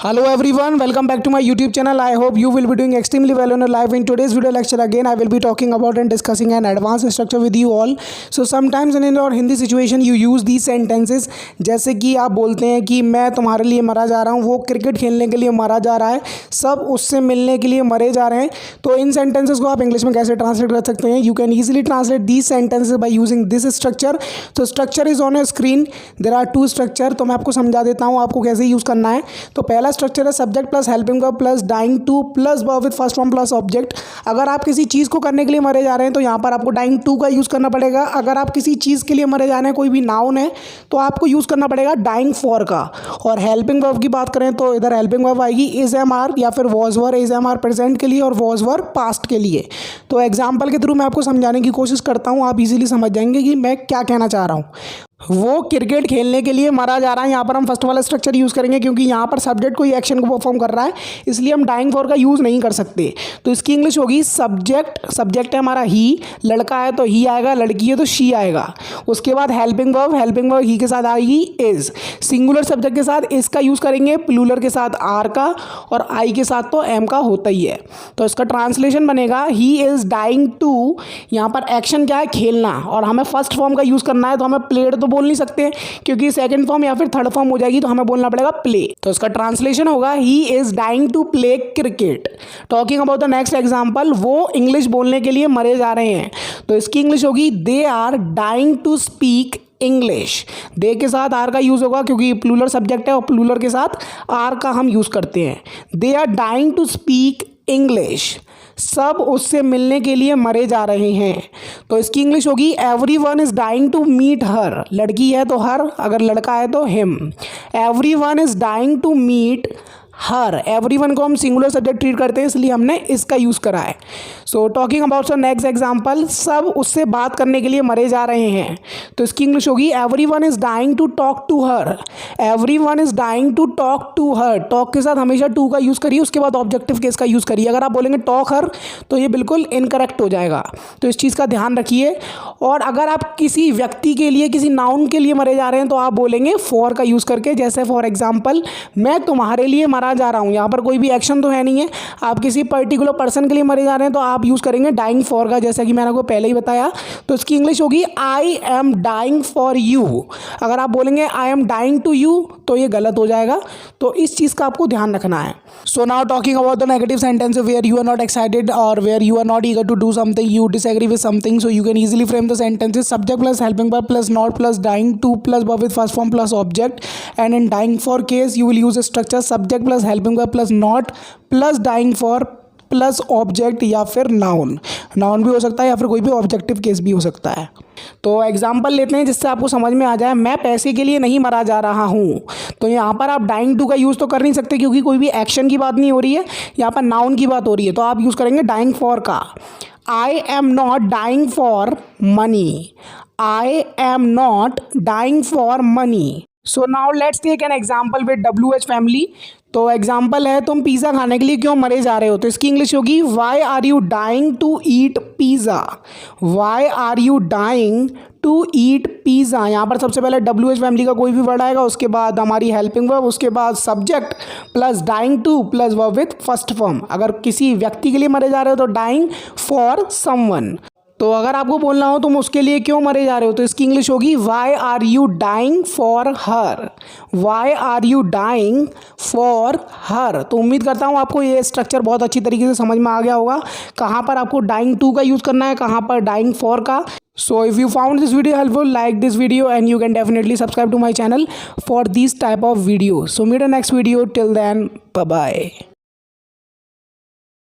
Hello everyone, welcome back to my YouTube channel. I hope you will be doing extremely well on your life. In today's video lecture again I will be talking about and discussing an advanced structure with you all. So sometimes in your Hindi situation you use these sentences. जैसे कि आप बोलते हैं कि मैं तुम्हारे लिए मरा जा रहा हूँ, वो क्रिकेट खेलने के लिए मरा जा रहा है, सब उससे मिलने के लिए मरे जा रहे हैं. तो इन सेंटेंसेस को आप इंग्लिश में कैसे ट्रांसलेट कर सकते हैं? You can easily translate these sentences by using this structure. तो structure is on your screen. There are two structure. तो मैं आपको समझा देता हूँ आपको कैसे यूज़ करना है. तो पहला स्ट्रक्चर है subject plus helping verb plus dying to plus verb with first form plus object. अगर आप किसी चीज़ को करने के लिए मरे जा रहे हैं तो यहाँ पर आपको डाइंग टू का यूज़ करना पड़ेगा. अगर आप किसी चीज़ के लिए मरे जा रहे हैं, कोई भी नाउन है, तो आपको यूज़ करना पड़ेगा डाइंग फॉर का. और हेल्पिंग वर्ब की बात करें तो इधर हेल्पिंग वर्ब आएगी इज एम आर या फिर was were. Is am are present के लिए और वॉज वर पास्ट के लिए. तो एग्जाम्पल के थ्रू मैं आपको समझाने की कोशिश करता हूँ, आप इजीली समझ जाएंगे कि मैं क्या कहना चाह रहा हूँ. वो क्रिकेट खेलने के लिए मरा जा रहा है. यहाँ पर हम फर्स्ट वाला स्ट्रक्चर यूज़ करेंगे क्योंकि यहाँ पर सब्जेक्ट कोई एक्शन को परफॉर्म कर रहा है, इसलिए हम डाइंग फॉर का यूज़ नहीं कर सकते. तो इसकी इंग्लिश होगी सब्जेक्ट. सब्जेक्ट है हमारा ही, लड़का है तो ही आएगा, लड़की है तो शी आएगा. उसके बाद हेल्पिंग वर्ब ही के साथ आएगी इज. सिंगुलर सब्जेक्ट के साथ इसका यूज़ करेंगे, प्लूरल के साथ आर का, और आई के साथ तो एम का होता ही है. तो इसका ट्रांसलेशन बनेगा ही इज़ डाइंग टू. यहाँ पर एक्शन क्या है? खेलना. और हमें फर्स्ट फॉर्म का यूज़ करना है, तो हमें प्लेड तो बोल नहीं सकते क्योंकि सेकंड फॉर्म या फिर थर्ड फॉर्म हो जाएगी, तो हमें बोलना पड़ेगा प्ले. तो इसका ट्रांसलेशन होगा he is dying to play cricket. Talking about the next example, वो इंग्लिश बोलने के लिए मरे जा रहे हैं. तो इसकी इंग्लिश होगी they are dying to speak English. They के साथ आर का यूज़ होगा क्योंकि प्लूरल सब्जेक्ट है और प्लूरल के साथ आर का हम यूज़ करते हैं. They are dying to speak English. सब उससे मिलने के लिए मरे जा रहे हैं. तो इसकी इंग्लिश होगी every one is dying to meet her. लड़की है तो हर, अगर लड़का है तो him. Every one is dying to meet her. Every one को हम सिंगुलर सब्जेक्ट ट्रीट करते हैं, इसलिए हमने इसका यूज़ करा है. So talking about so next example, सब उससे बात करने के लिए मरे जा रहे हैं. तो इसकी इंग्लिश होगी every one is dying to talk to her. Every one is dying to talk to her. Talk के साथ हमेशा टू का यूज़ करिए, उसके बाद ऑब्जेक्टिव केस का यूज़ करिए. अगर आप बोलेंगे टॉक हर तो ये बिल्कुल इनकरेक्ट हो जाएगा, तो इस चीज़ का ध्यान रखिए. और अगर आप किसी व्यक्ति के लिए, किसी नाउन के लिए मरे जा रहे हैं तो आप बोलेंगे फॉर का यूज़ करके. जैसे फॉर एग्जाम्पल, मैं तुम्हारे लिए मरा जा रहा हूँ. यहाँ पर कोई भी एक्शन तो है नहीं है, आप किसी पर्टिकुलर पर्सन के लिए मरे जा रहे हैं तो आप यूज़ करेंगे डाइंग फॉर का, जैसा कि मैंने आपको पहले ही बताया. तो इसकी इंग्लिश होगी I am dying for you. अगर आप बोलेंगे I am dying to you तो ये गलत हो जाएगा, तो इस चीज़ का आपको ध्यान रखना है. So now talking about the negative sentence where you are not excited और where you are not eager to do something, you disagree with something. So you can easily frame the sentences subject plus helping verb plus not plus dying to plus verb with first form plus object. And in dying for case you will use structure subject plus helping verb plus not plus dying for plus object या फिर noun. Noun भी हो सकता है या फिर कोई भी ऑब्जेक्टिव केस भी हो सकता है. तो एग्जाम्पल लेते हैं जिससे आपको समझ में आ जाए. मैं पैसे के लिए नहीं मरा जा रहा हूँ. तो यहाँ पर आप डाइंग टू का यूज़ तो कर नहीं सकते क्योंकि कोई भी एक्शन की बात नहीं हो रही है, यहाँ पर नाउन की बात हो रही है, तो आप यूज़ करेंगे डाइंग फॉर का. I am not dying for money. I am not dying for money. So now let's take an example with WH family. तो एग्जाम्पल है तुम पिज़्ज़ा खाने के लिए क्यों मरे जा रहे हो. तो इसकी इंग्लिश होगी why are you dying to eat pizza. Why are you dying to eat pizza. यहाँ पर सबसे पहले WH फैमिली का कोई भी वर्ड आएगा, उसके बाद हमारी हेल्पिंग वर्ब, उसके बाद subject plus dying to plus verb with first form. अगर किसी व्यक्ति के लिए मरे जा रहे हो तो डाइंग फॉर समवन. तो अगर आपको बोलना हो तुम उसके लिए क्यों मरे जा रहे हो, तो इसकी इंग्लिश होगी why are you dying for her. Why are you dying for her. तो उम्मीद करता हूँ आपको ये स्ट्रक्चर बहुत अच्छी तरीके से समझ में आ गया होगा, कहाँ पर आपको डाइंग टू का यूज़ करना है, कहाँ पर डाइंग फॉर का. So if you found this video helpful, like this video and you can definitely subscribe to my channel for these type of videos. So meet in next video. Till then, bye bye.